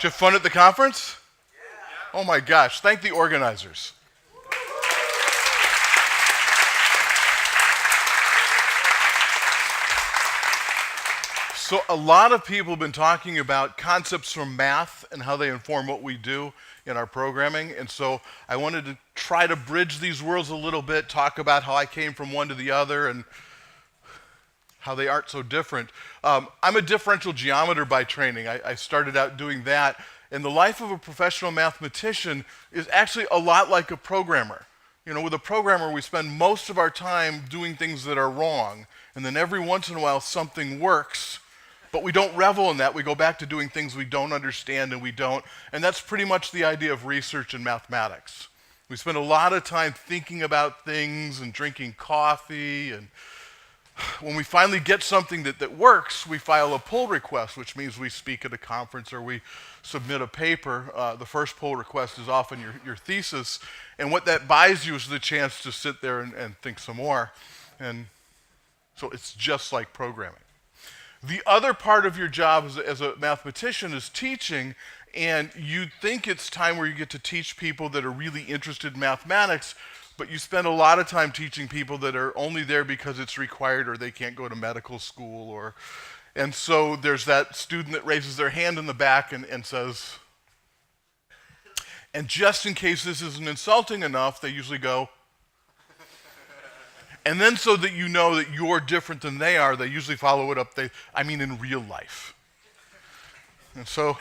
Did you have fun at the conference? Yeah. Oh my gosh, thank the organizers. So a lot of people have been talking about concepts from math and how they inform what we do in our programming. And so I wanted to try to bridge these worlds a little bit, talk about how I came from one to the other and how they aren't so different. I'm a differential geometer by training. I started out doing that. And the life of a professional mathematician is actually a lot like a programmer. You know, with a programmer, we spend most of our time doing things that are wrong. And then every once in a while, something works. But we don't revel in that. We go back to doing things we don't understand and we don't. And that's pretty much the idea of research in mathematics. We spend a lot of time thinking about things and drinking coffee. And when we finally get something that works, we file a pull request, which means we speak at a conference or we submit a paper. The first pull request is often your thesis. And what that buys you is the chance to sit there and think some more. And so it's just like programming. The other part of your job as a mathematician is teaching, and you think it's time where you get to teach people that are really interested in mathematics, but you spend a lot of time teaching people that are only there because it's required or they can't go to medical school. And so there's that student that raises their hand in the back and says, and just in case this isn't insulting enough, they usually go, and then so that you know that you're different than they are, they usually follow it up, in real life. And so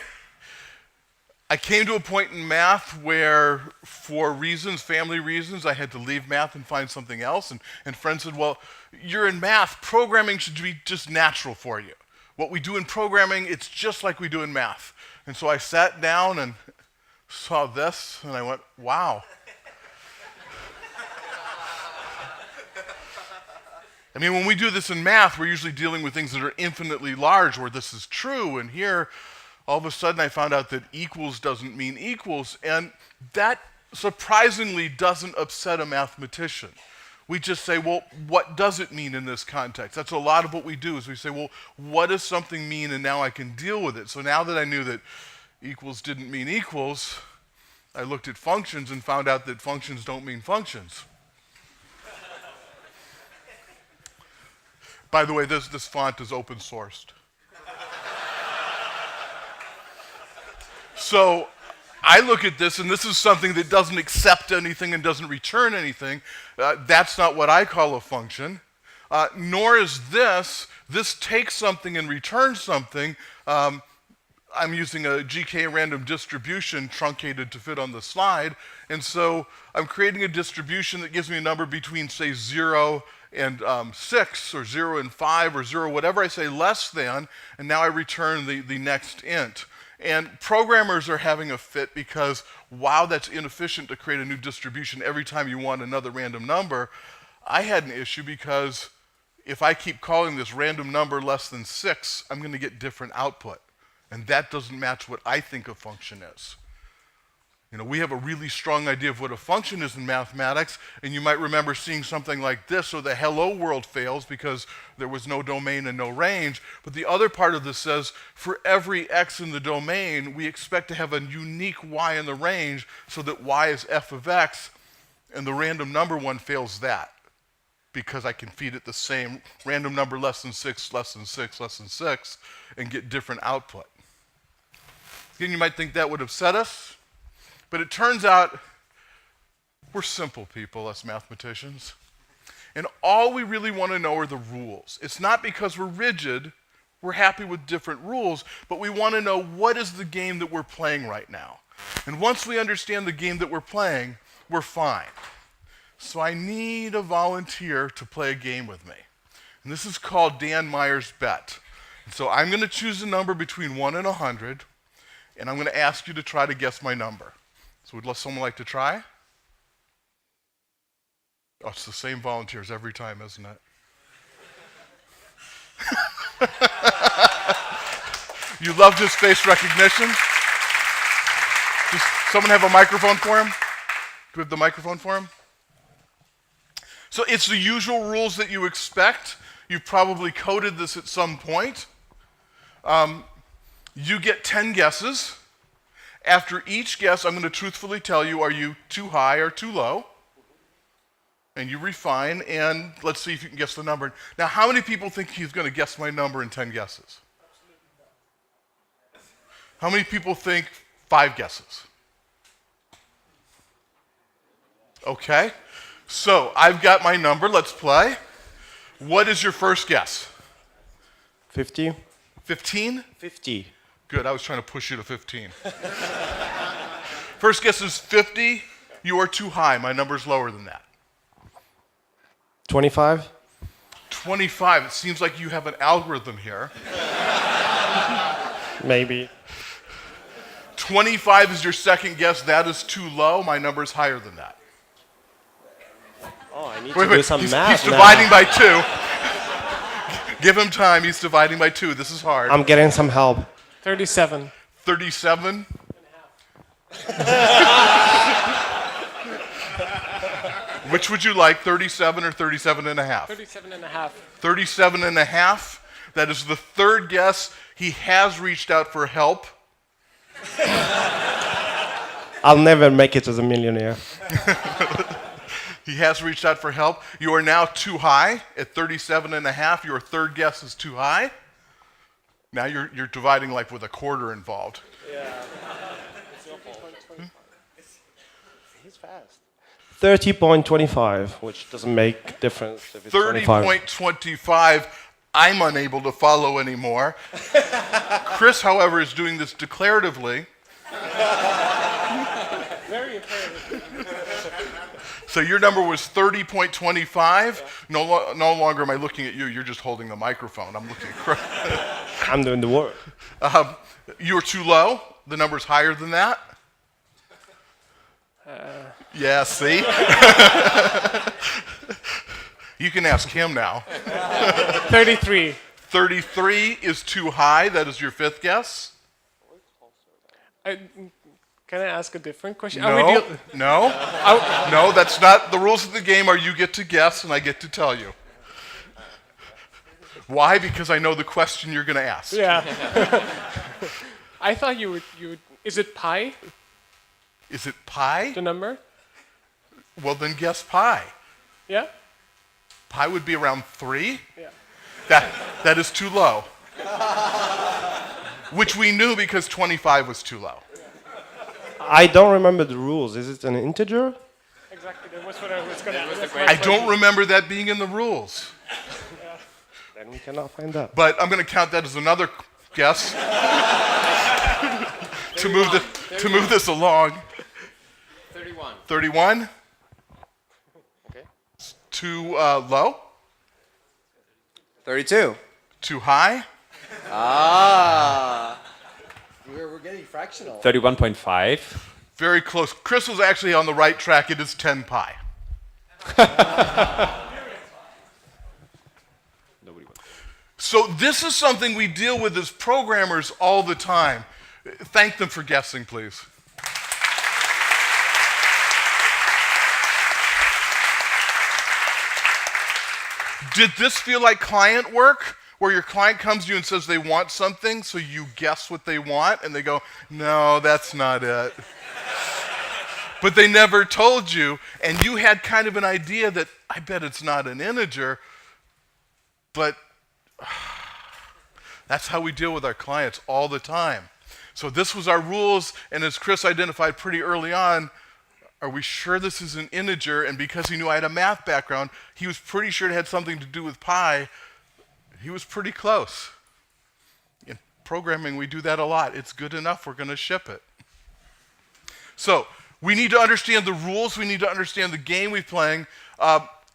I came to a point in math where, for family reasons, I had to leave math and find something else. And friends said, well, you're in math. Programming should be just natural for you. What we do in programming, it's just like we do in math. And so I sat down and saw this, and I went, wow. When we do this in math, we're usually dealing with things that are infinitely large, where this is true. And here, all of a sudden, I found out that equals doesn't mean equals. And that surprisingly doesn't upset a mathematician. We just say, well, what does it mean in this context? That's a lot of what we do, is we say, well, what does something mean? And now I can deal with it. So now that I knew that equals didn't mean equals, I looked at functions and found out that functions don't mean functions. By the way, this font is open sourced. So I look at this, and this is something that doesn't accept anything and doesn't return anything. That's not what I call a function. Nor is this. This takes something and returns something. I'm using a GK random distribution truncated to fit on the slide. And so I'm creating a distribution that gives me a number between, say, 0 and 6, or 0 and 5, or 0, whatever I say less than, and now I return the next int. And programmers are having a fit because, wow, that's inefficient to create a new distribution every time you want another random number. I had an issue because if I keep calling this random number less than 6, I'm going to get different output. And that doesn't match what I think a function is. We have a really strong idea of what a function is in mathematics, and you might remember seeing something like this, so the hello world fails because there was no domain and no range. But the other part of this says, for every x in the domain, we expect to have a unique y in the range so that y is f of x, and the random number one fails that because I can feed it the same random number less than 6, less than 6, less than 6, and get different output. Again, you might think that would upset us. But it turns out we're simple people, us mathematicians. And all we really want to know are the rules. It's not because we're rigid, we're happy with different rules, but we want to know what is the game that we're playing right now. And once we understand the game that we're playing, we're fine. So I need a volunteer to play a game with me. And this is called Dan Meyer's Bet. And so I'm going to choose a number between 1 and 100, and I'm going to ask you to try to guess my number. So would someone like to try? Oh, it's the same volunteers every time, isn't it? You loved his face recognition? Does someone have a microphone for him? Do we have the microphone for him? So it's the usual rules that you expect. You've probably coded this at some point. You get 10 guesses. After each guess, I'm going to truthfully tell you, are you too high or too low? And you refine, and let's see if you can guess the number. Now, how many people think he's going to guess my number in 10 guesses? How many people think 5 guesses? Okay. So, I've got my number. Let's play. What is your first guess? 50. 15? 50. Good, I was trying to push you to 15. First guess is 50. You are too high. My number's lower than that. 25. 25. It seems like you have an algorithm here. Maybe. 25 is your second guess. That is too low. My number is higher than that. Oh, I need to do some math He's dividing by 2. Give him time. He's dividing by 2. This is hard. I'm getting some help. 37. 37? Which would you like, 37 or 37 and a half? 37 and a half. 37 and a half. That is the third guess. He has reached out for help. I'll never make it as a millionaire. He has reached out for help. You are now too high at 37 and a half. Your third guess is too high. Now you're dividing like with a quarter involved. Yeah. He's fast. 30.25, which doesn't make difference if it's 30.25. I'm unable to follow anymore. Chris, however, is doing this declaratively. Very imperative. So your number was 30.25. No longer am I looking at you. You're just holding the microphone. I'm looking at Chris. I'm doing the work. You're too low. The number's higher than that. Yeah, see? You can ask him now. 33. 33 is too high. That is your fifth guess. Can I ask a different question? No, no, that's not the rules of the game. Are you get to guess and I get to tell you. Why? Because I know the question you're going to ask. Yeah. I thought you would. Is it pi? Is it pi? The number? Well, then guess pi. Yeah. Pi would be around 3. Yeah. That is too low. Which we knew because 25 was too low. I don't remember the rules. Is it an integer? Exactly. That was what I was going to I don't remember that being in the rules. Yeah. Then we cannot find that. But I'm going to count that as another guess to move this along. 31. 31. Okay. Too low. 32. Too high. Ah. We're getting fractional. 31.5. Very close. Chris was actually on the right track. It is 10 pi. So this is something we deal with as programmers all the time. Thank them for guessing, please. Did this feel like client work? Where your client comes to you and says they want something, so you guess what they want, and they go, no, that's not it. But they never told you, and you had kind of an idea that, I bet it's not an integer, but that's how we deal with our clients all the time. So this was our rules, and as Chris identified pretty early on, are we sure this is an integer? And because he knew I had a math background, he was pretty sure it had something to do with pi. He was pretty close. In programming, we do that a lot. It's good enough, we're going to ship it. So we need to understand the rules. We need to understand the game we're playing.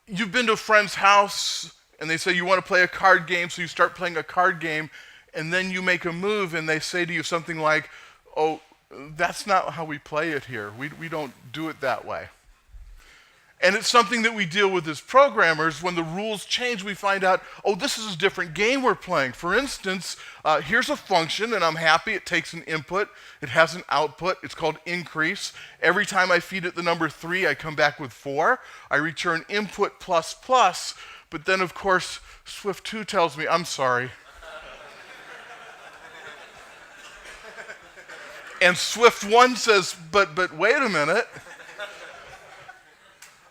You've been to a friend's house, and they say you want to play a card game, so you start playing a card game, and then you make a move, and they say to you something like, oh, that's not how we play it here. We don't do it that way. And it's something that we deal with as programmers. When the rules change, we find out, oh, this is a different game we're playing. For instance, here's a function, and I'm happy. It takes an input. It has an output. It's called increase. Every time I feed it the number 3, I come back with 4. I return input plus plus. But then, of course, Swift 2 tells me, I'm sorry. And Swift 1 says, but wait a minute.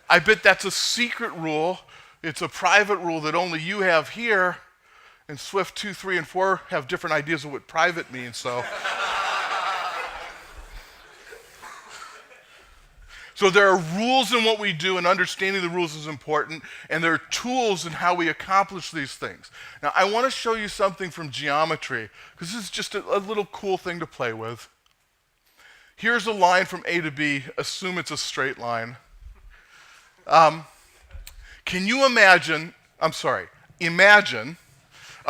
I bet that's a secret rule. It's a private rule that only you have here. And Swift 2, 3, and 4 have different ideas of what private means, so. So there are rules in what we do, and understanding the rules is important, and there are tools in how we accomplish these things. Now, I want to show you something from geometry, because this is just a little cool thing to play with. Here's a line from A to B. Assume it's a straight line. Can you imagine a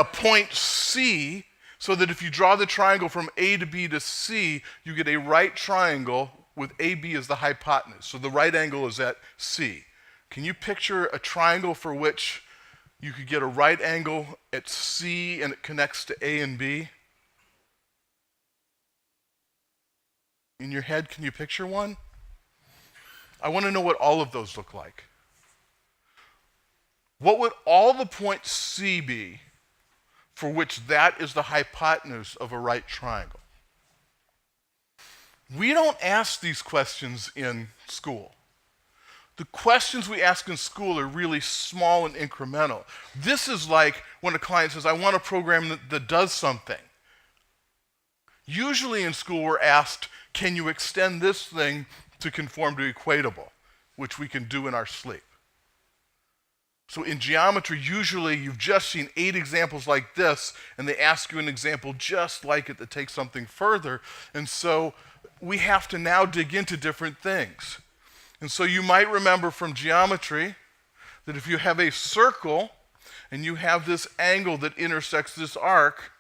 point C, so that if you draw the triangle from A to B to C, you get a right triangle with AB as the hypotenuse. So the right angle is at C. Can you picture a triangle for which you could get a right angle at C and it connects to A and B? In your head, can you picture one? I want to know what all of those look like. What would all the points C be for which that is the hypotenuse of a right triangle? We don't ask these questions in school. The questions we ask in school are really small and incremental. This is like when a client says, I want a program that does something. Usually in school we're asked, can you extend this thing to conform to equatable, which we can do in our sleep. So in geometry, usually you've just seen 8 examples like this, and they ask you an example just like it that takes something further. And so we have to now dig into different things. And so you might remember from geometry that if you have a circle and you have this angle that intersects this arc,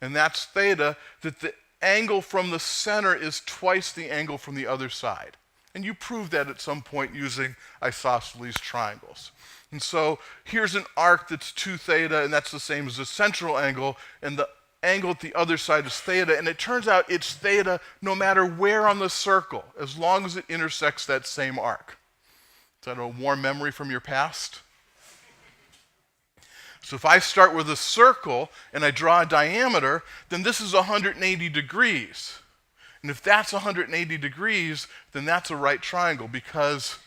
and that's theta, that the angle from the center is twice the angle from the other side. And you prove that at some point using isosceles triangles. And so here's an arc that's 2 theta, and that's the same as the central angle, and the angle at the other side is theta, and it turns out it's theta no matter where on the circle, as long as it intersects that same arc. Is that a warm memory from your past? So if I start with a circle and I draw a diameter, then this is 180 degrees. And if that's 180 degrees, then that's a right triangle because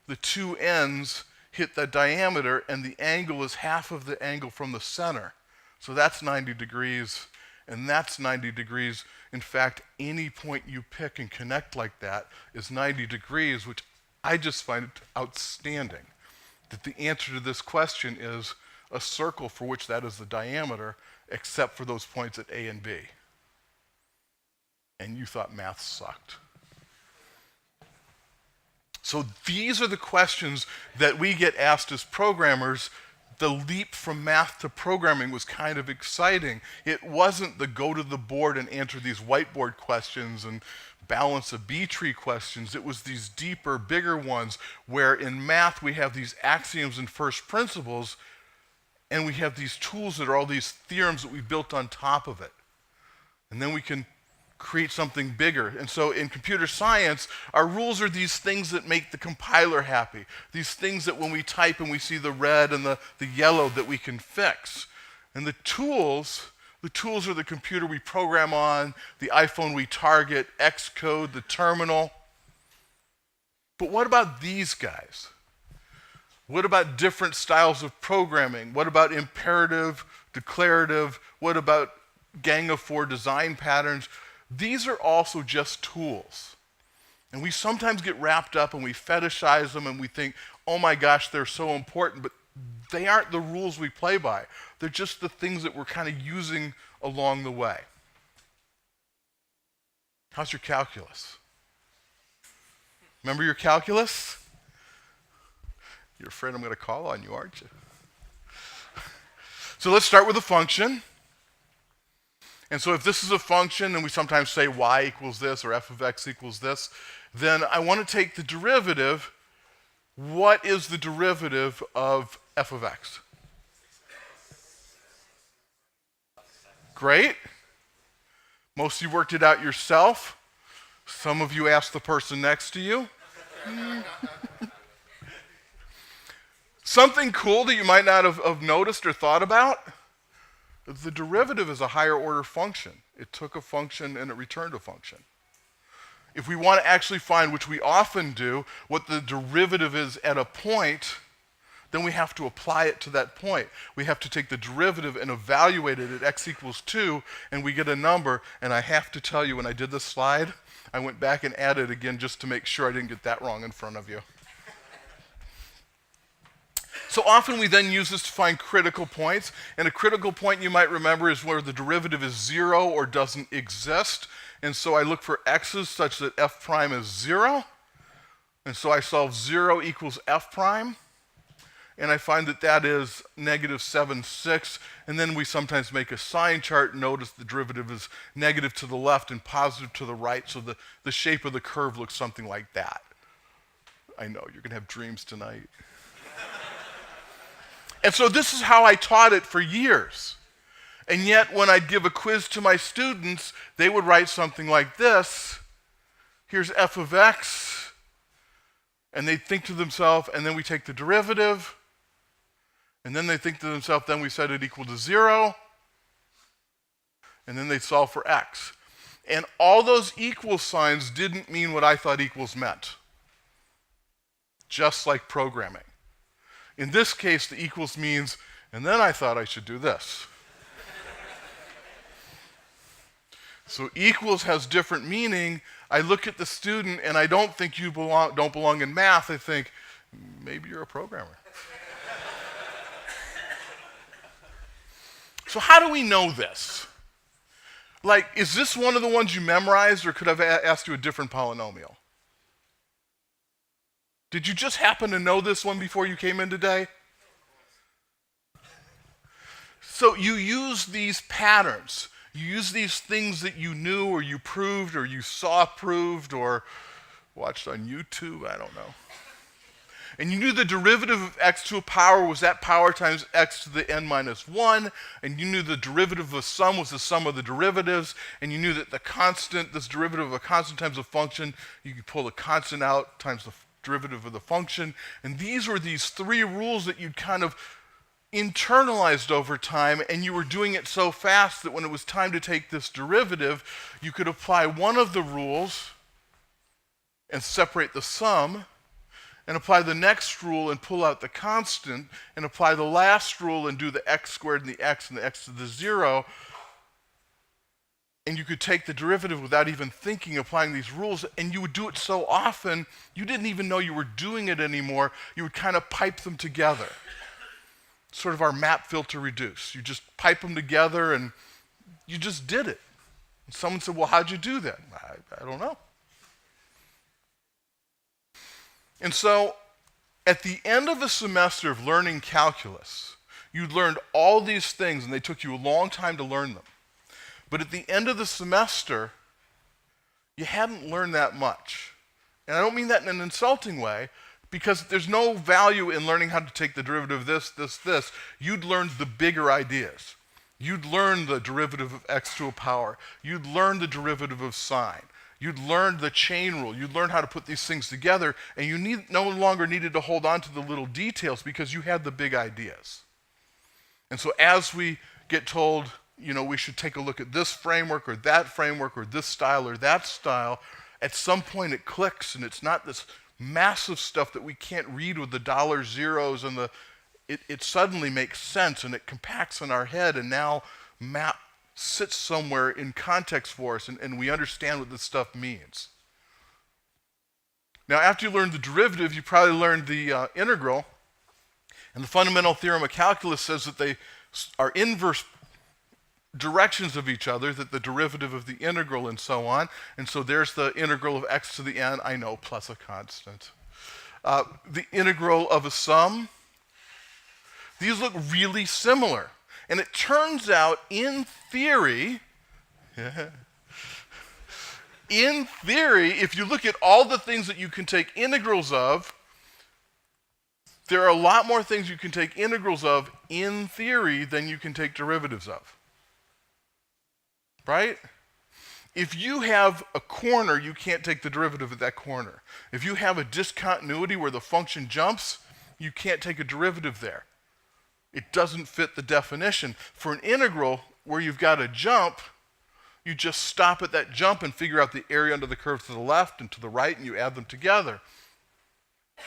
the 2 ends hit the diameter and the angle is half of the angle from the center. So that's 90 degrees and that's 90 degrees. In fact, any point you pick and connect like that is 90 degrees, which I just find it outstanding. That the answer to this question is a circle for which that is the diameter, except for those points at A and B. And you thought math sucked. So these are the questions that we get asked as programmers. The leap from math to programming was kind of exciting. It wasn't the go to the board and answer these whiteboard questions and balance a B-tree questions. It was these deeper, bigger ones where in math we have these axioms and first principles, and we have these tools that are all these theorems that we built on top of it. And then we can create something bigger. And so in computer science, our rules are these things that make the compiler happy. These things that when we type and we see the red and the yellow that we can fix. And the tools are the computer we program on, the iPhone we target, Xcode, the terminal. But what about these guys? What about different styles of programming? What about imperative, declarative? What about gang of 4 design patterns? These are also just tools. And we sometimes get wrapped up and we fetishize them and we think, oh my gosh, they're so important, but they aren't the rules we play by. They're just the things that we're kind of using along the way. How's your calculus? Remember your calculus? You're afraid I'm going to call on you, aren't you? So let's start with a function. And so if this is a function, and we sometimes say y equals this or f of x equals this, then I want to take the derivative. What is the derivative of f of x? Great. Most of you worked it out yourself. Some of you asked the person next to you. Something cool that you might not have noticed or thought about. The derivative is a higher order function. It took a function and it returned a function. if we want to actually find, which we often do, what the derivative is at a point, then we have to apply it to that point. We have to take the derivative and evaluate it at x equals 2, and we get a number. And I have to tell you, when I did this slide, I went back and added again just to make sure I didn't get that wrong in front of you. So often we then use this to find critical points. And a critical point, you might remember, is where the derivative is 0 or doesn't exist. And so I look for x's such that f prime is 0. And so I solve 0 equals f prime. And I find that that is negative 7, 6. And then we sometimes make a sign chart. Notice the derivative is negative to the left and positive to the right. So the shape of the curve looks something like that. I know, you're going to have dreams tonight. And so this is how I taught it for years. And yet when I'd give a quiz to my students, they would write something like this. Here's f of x. And they'd think to themselves, and then we take the derivative. And then they think to themselves, then we set it equal to 0. And then they solve for x. And all those equal signs didn't mean what I thought equals meant. Just like programming. In this case, the equals means, and then I thought I should do this. So equals has different meaning. I look at the student and I don't think you don't belong in math. I think, maybe you're a programmer. So how do we know this? Like, is this one of the ones you memorized, or could I have asked you a different polynomial? Did you just happen to know this one before you came in today? So you use these patterns. You use these things that you knew, or you proved, or you saw proved, or watched on YouTube, I don't know. And you knew the derivative of x to a power was that power times x to the n minus 1. And you knew the derivative of a sum was the sum of the derivatives. And you knew that the constant, this derivative of a constant times a function, you could pull the constant out times the derivative of the function. And these were these three rules that you'd kind of internalized over time. And you were doing it so fast that when it was time to take this derivative, you could apply one of the rules and separate the sum, and apply the next rule and pull out the constant, and apply the last rule and do the x squared and the x to the 0. And you could take the derivative without even thinking, applying these rules, and you would do it so often, you didn't even know you were doing it anymore. You would kind of pipe them together. Sort of our map filter reduce. You just pipe them together and you just did it. And someone said, well, how'd you do that? I don't know. And so, at the end of a semester of learning calculus, you learned all these things, and they took you a long time to learn them. But at the end of the semester, you hadn't learned that much. And I don't mean that in an insulting way, because there's no value in learning how to take the derivative of this. You'd learned the bigger ideas. You'd learned the derivative of x to a power. You'd learned the derivative of sine. You'd learned the chain rule. You'd learned how to put these things together, and you no longer needed to hold on to the little details because you had the big ideas. And so as we get told, we should take a look at this framework or this style or that style, at some point it clicks, and it's not this massive stuff that we can't read with the dollar zeros, and it suddenly makes sense, and it compacts in our head, and now map sits somewhere in context for us, and we understand what this stuff means. Now, after you learned the derivative, you probably learned the integral. And the fundamental theorem of calculus says that they are inverse directions of each other, that the derivative of the integral and so on. And so there's the integral of x to the n, I know, plus a constant. The integral of a sum. These look really similar. And it turns out, in theory, if you look at all the things that you can take integrals of, there are a lot more things you can take integrals of in theory than you can take derivatives of. Right? If you have a corner, you can't take the derivative of that corner. If you have a discontinuity where the function jumps, you can't take a derivative there. It doesn't fit the definition. For an integral where you've got a jump, You just stop at that jump and figure out the area under the curve to the left and to the right, and you add them together.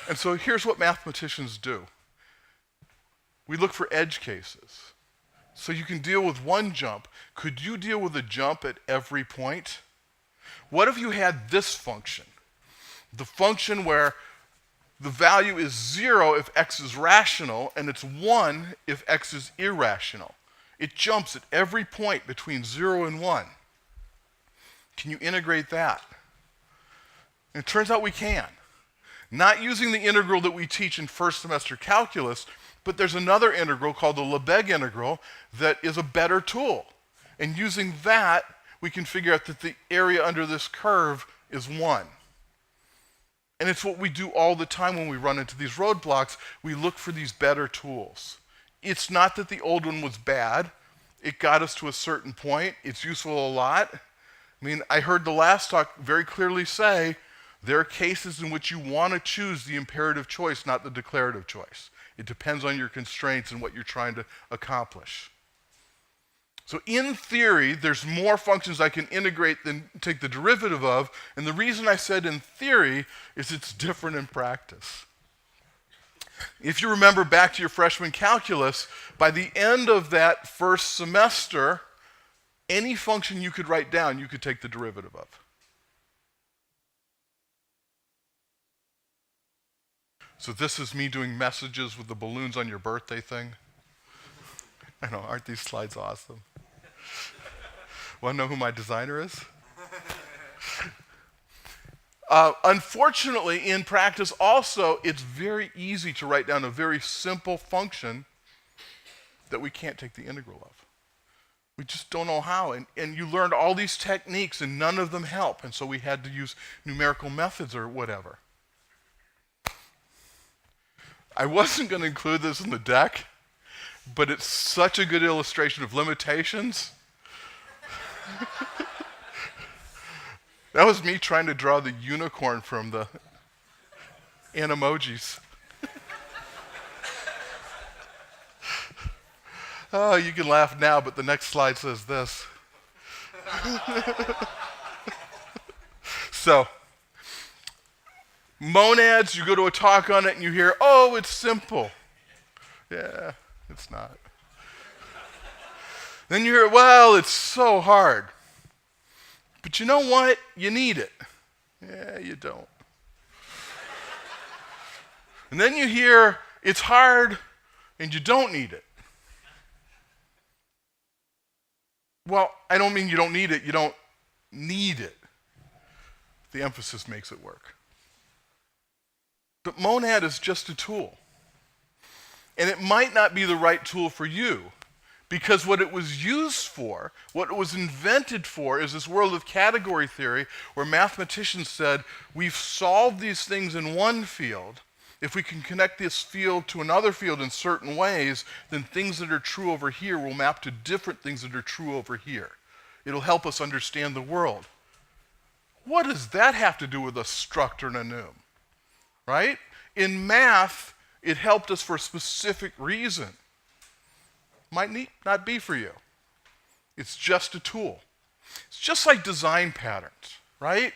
And so here's what mathematicians do. We look for edge cases. So you can deal with one jump. Could you deal with a jump at every point? What if you had this function? The function where the value is 0 if x is rational, and it's 1 if x is irrational. It jumps at every point between 0 and 1. Can you integrate that? And it turns out we can. Not using the integral that we teach in first semester calculus, but there's another integral called the Lebesgue integral that is a better tool. And using that, we can figure out that the area under this curve is 1. And it's what we do all the time when we run into these roadblocks. We look for these better tools. It's not that the old one was bad. It got us to a certain point. It's useful a lot. I mean, I heard the last talk very clearly say there are cases in which you want to choose the imperative choice, not the declarative choice. It depends on your constraints and what you're trying to accomplish. So in theory, there's more functions I can integrate than take the derivative of, and the reason I said in theory is it's different in practice. If you remember back to your freshman calculus, by the end of that first semester, any function you could write down, you could take the derivative of. So this is me doing messages with the balloons on your birthday thing. I know, aren't these slides awesome? Want to know who my designer is? Unfortunately, in practice also, it's very easy to write down a very simple function that we can't take the integral of. We just don't know how. And you learned all these techniques and none of them help. And so we had to use numerical methods or whatever. I wasn't going to include this in the deck, but it's such a good illustration of limitations. That was me trying to draw the unicorn from the Animojis. Oh, you can laugh now, but the next slide says this. So, monads, you go to a talk on it and you hear, oh, it's simple. Yeah, it's not. Then you hear, well, it's so hard. But you know what? You need it. Yeah, you don't. And then you hear, it's hard and you don't need it. Well, I don't mean you don't need it, you don't need it. The emphasis makes it work. But monad is just a tool. And it might not be the right tool for you, because what it was used for, what it was invented for, is this world of category theory where mathematicians said, we've solved these things in one field. If we can connect this field to another field in certain ways, then things that are true over here will map to different things that are true over here. It'll help us understand the world. What does that have to do with a struct or an enum? Right? In math, it helped us for a specific reason. Might not be for you. It's just a tool. It's just like design patterns, right?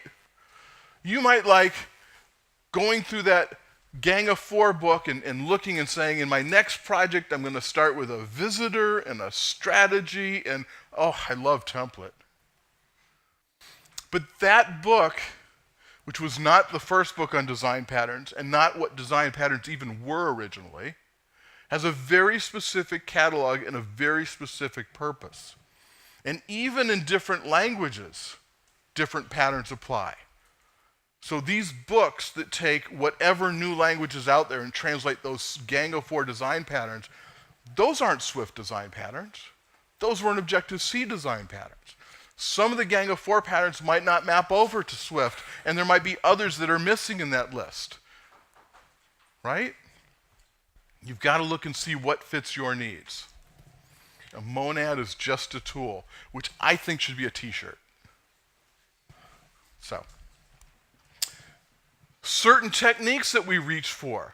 You might like going through that Gang of Four book and looking and saying, in my next project, I'm going to start with a visitor and a strategy, and oh, I love template. But that book, which was not the first book on design patterns and not what design patterns even were originally, has a very specific catalog and a very specific purpose. And even in different languages, different patterns apply. So these books that take whatever new language is out there and translate those Gang of Four design patterns, those aren't Swift design patterns. Those weren't Objective-C design patterns. Some of the Gang of Four patterns might not map over to Swift, and there might be others that are missing in that list. Right? You've got to look and see what fits your needs. A monad is just a tool, which I think should be a t-shirt. So, certain techniques that we reach for,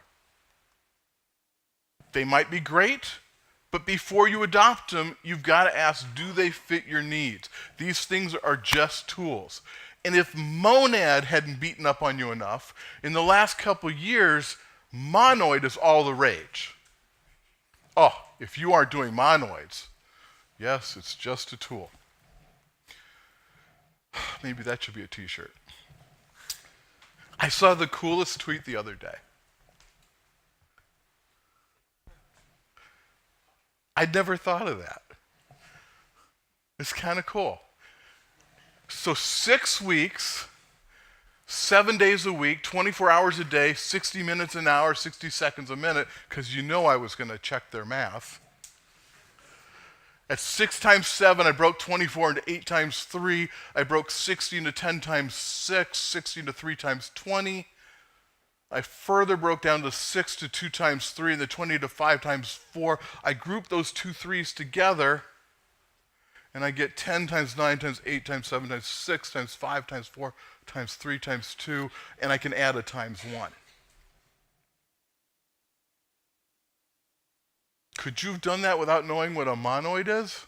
they might be great, But before you adopt them, you've got to ask, do they fit your needs? These things are just tools. And if monad hadn't beaten up on you enough, in the last couple years, monoid is all the rage. Oh, if you aren't doing monoids, yes, it's just a tool. Maybe that should be a t-shirt. I saw the coolest tweet the other day. I'd never thought of that. It's kind of cool. So 6 weeks, 7 days a week, 24 hours a day, 60 minutes an hour, 60 seconds a minute, because you know I was going to check their math. At 6 times 7, I broke 24 into 8 times 3. I broke 60 into 10 times 6, 60 into 3 times 20. I further broke down to 6 to 2 times 3, and the 20 to 5 times 4. I grouped those two 3s together, and I get 10 times 9 times 8 times 7 times 6 times 5 times 4 times 3 times 2, and I can add a times 1. Could you have done that without knowing what a monoid is?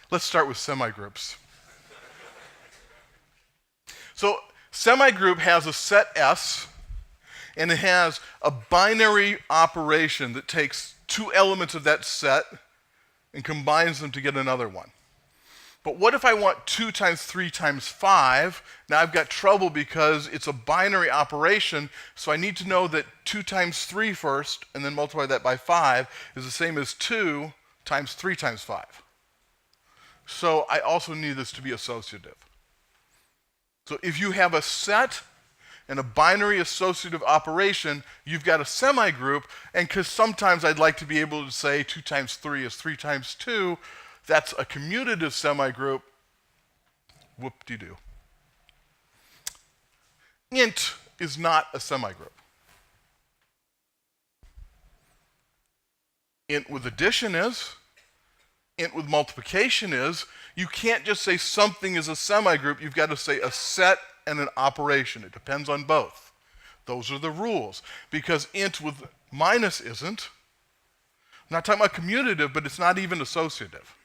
Let's start with semigroups. So semigroup has a set S, and it has a binary operation that takes two elements of that set and combines them to get another one. But what if I want 2 times 3 times 5? Now I've got trouble because it's a binary operation, so I need to know that 2 times 3 first, and then multiply that by 5, is the same as 2 times 3 times 5. So I also need this to be associative. So if you have a set and a binary associative operation, you've got a semigroup, and because sometimes I'd like to be able to say 2 times 3 is 3 times 2, that's a commutative semigroup. Whoop-de-doo. Int is not a semigroup. Int with addition is. Int with multiplication is. You can't just say something is a semigroup. You've got to say a set and an operation. It depends on both. Those are the rules. Because int with minus isn't. I'm not talking about commutative, but it's not even associative.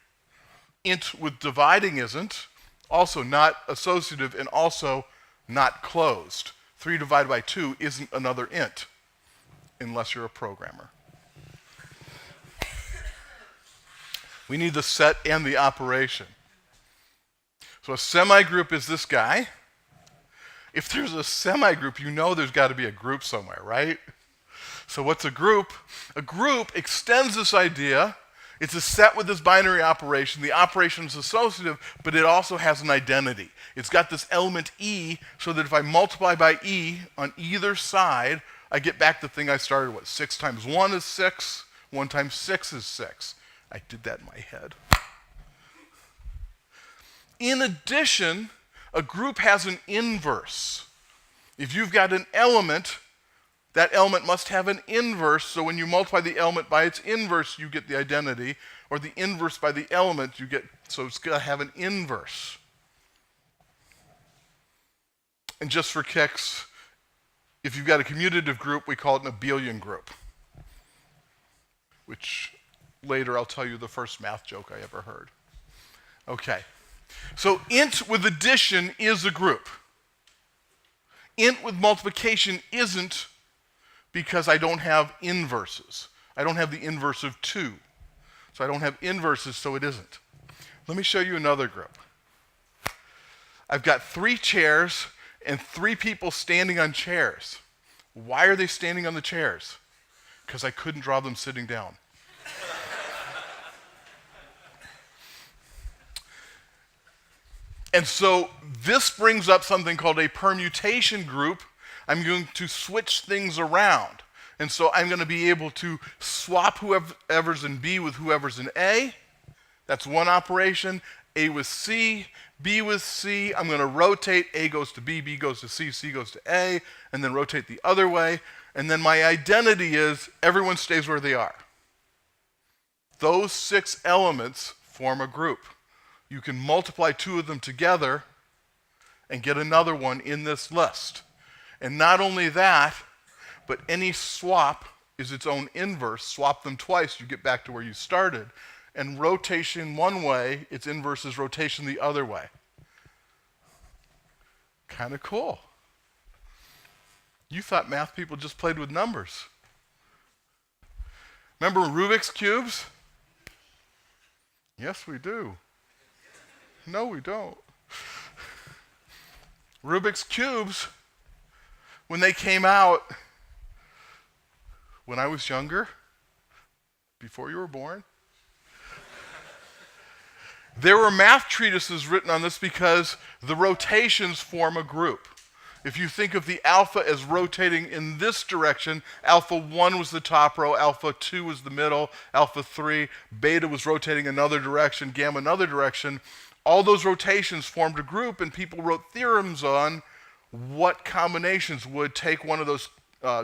Int with dividing isn't. Also not associative and also not closed. 3 divided by 2 isn't another int, unless you're a programmer. We need the set and the operation. So a semigroup is this guy. If there's a semigroup, you know there's got to be a group somewhere, right? So what's a group? A group extends this idea. It's a set with this binary operation. The operation is associative, but it also has an identity. It's got this element e, so that if I multiply by e on either side, I get back the thing I started with. 6 times 1 is 6. 1 times 6 is 6. I did that in my head. In addition, a group has an inverse. If you've got an element, that element must have an inverse, so when you multiply the element by its inverse, you get the identity, or the inverse by the element, you get, so it's got to have an inverse. And just for kicks, if you've got a commutative group, we call it an abelian group, which later I'll tell you the first math joke I ever heard. Okay, so int with addition is a group. Int with multiplication isn't, because I don't have inverses. I don't have the inverse of 2. So I don't have inverses, so it isn't. Let me show you another group. I've got 3 chairs and 3 people standing on chairs. Why are they standing on the chairs? Because I couldn't draw them sitting down. And so this brings up something called a permutation group. I'm going to switch things around. And so I'm going to be able to swap whoever's in B with whoever's in A. That's one operation. A with C, B with C. I'm going to rotate. A goes to B, B goes to C, C goes to A, and then rotate the other way. And then my identity is everyone stays where they are. Those 6 elements form a group. You can multiply 2 of them together and get another one in this list. And not only that, but any swap is its own inverse. Swap them twice, you get back to where you started. And rotation one way, its inverse is rotation the other way. Kind of cool. You thought math people just played with numbers. Remember Rubik's Cubes? Yes, we do. No, we don't. Rubik's Cubes, when they came out, when I was younger, before you were born, there were math treatises written on this because the rotations form a group. If you think of the alpha as rotating in this direction, alpha 1 was the top row, alpha 2 was the middle, alpha 3, beta was rotating another direction, gamma another direction. All those rotations formed a group, and people wrote theorems on what combinations would take one of those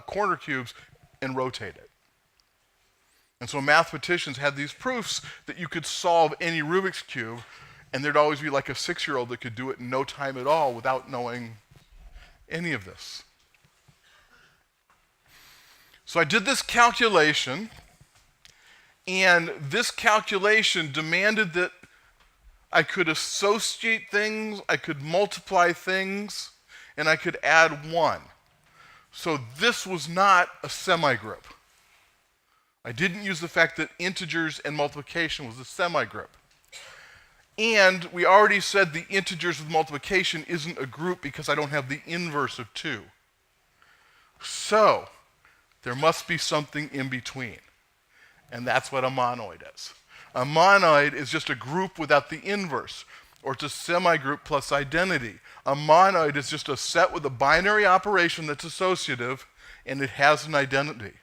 corner cubes and rotate it. And so mathematicians had these proofs that you could solve any Rubik's Cube, and there'd always be like a 6-year-old that could do it in no time at all without knowing any of this. So I did this calculation, and this calculation demanded that I could associate things, I could multiply things, and I could add 1. So this was not a semigroup. I didn't use the fact that integers and multiplication was a semigroup. And we already said the integers with multiplication isn't a group because I don't have the inverse of 2. So there must be something in between. And that's what a monoid is. A monoid is just a group without the inverse, or it's a semigroup plus identity. A monoid is just a set with a binary operation that's associative, and it has an identity.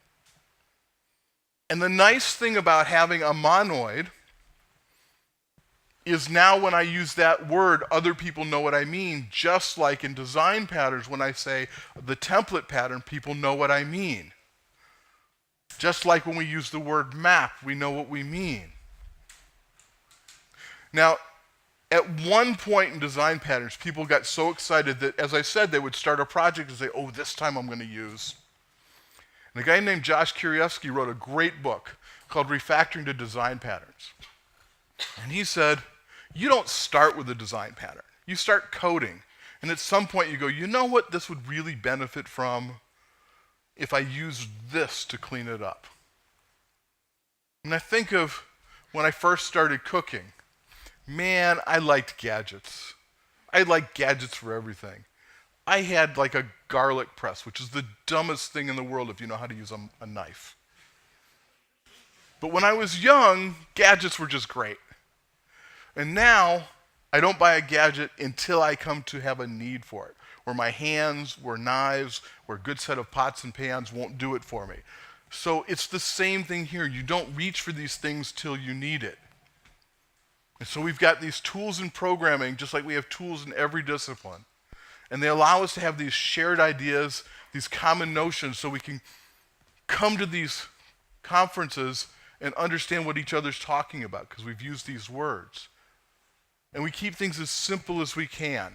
And the nice thing about having a monoid is now when I use that word, other people know what I mean, just like in design patterns when I say the template pattern, people know what I mean. Just like when we use the word map, we know what we mean. Now, at one point in design patterns, people got so excited that, as I said, they would start a project and say, oh, this time I'm going to use. And a guy named Josh Kirievsky wrote a great book called Refactoring to Design Patterns. And he said, you don't start with a design pattern. You start coding. And at some point you go, you know what this would really benefit from if I use this to clean it up? And I think of when I first started cooking. Man, I liked gadgets. I liked gadgets for everything. I had like a garlic press, which is the dumbest thing in the world if you know how to use a knife. But when I was young, gadgets were just great. And now, I don't buy a gadget until I come to have a need for it, where my hands, where knives, where a good set of pots and pans won't do it for me. So it's the same thing here. You don't reach for these things till you need it. And so we've got these tools in programming, just like we have tools in every discipline. And they allow us to have these shared ideas, these common notions, so we can come to these conferences and understand what each other's talking about, because we've used these words. And we keep things as simple as we can.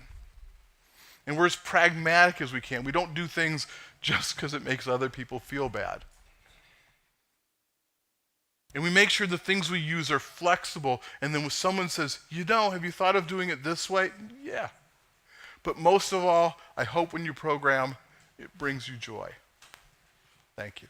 And we're as pragmatic as we can. We don't do things just because it makes other people feel bad. And we make sure the things we use are flexible. And then when someone says, you know, have you thought of doing it this way? Yeah. But most of all, I hope when you program, it brings you joy. Thank you.